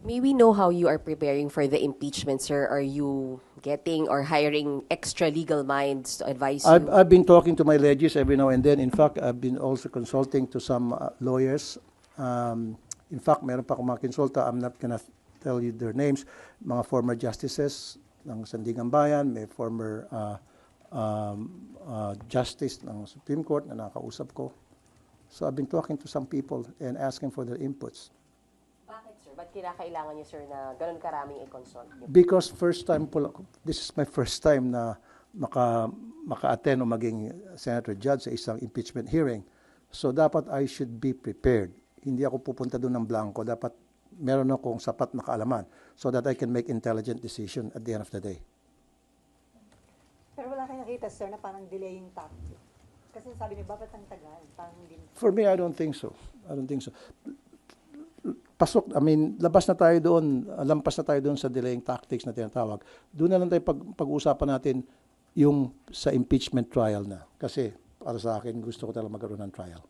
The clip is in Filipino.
May we know how you are preparing for the impeachment, sir? Are you getting or hiring extra legal minds to advise you? I've been talking to my legis every now and then. In fact, I've been also consulting to some lawyers. In fact, meron pa akong mga konsulta. I'm not gonna tell you their names. Mga former justices ng Sandigan Bayan, may former justice ng Supreme Court na nakausap ko. So I've been talking to some people and asking for their inputs. Bakit, sir? Ba't kinakailangan niyo, sir, na ganun karaming i-consult niyo? Because this is my first time na maka-attend o maging senator judge sa isang impeachment hearing. So dapat I should be prepared. Hindi ako pupunta doon ng blanco. Dapat meron akong sapat na kaalaman so that I can make intelligent decision at the end of the day. Pero wala kayong nakita, sir, na parang delaying tactic. Kasi sabi niyo, bakit ang tagal? Parang hindi. For me, I don't think so. I don't think so. Labas na tayo doon, lampas na tayo doon sa delaying tactics na tinatawag. Doon na lang tayo pag-uusapan natin yung sa impeachment trial na. Kasi para sa akin, gusto ko talaga magkaroon ng trial.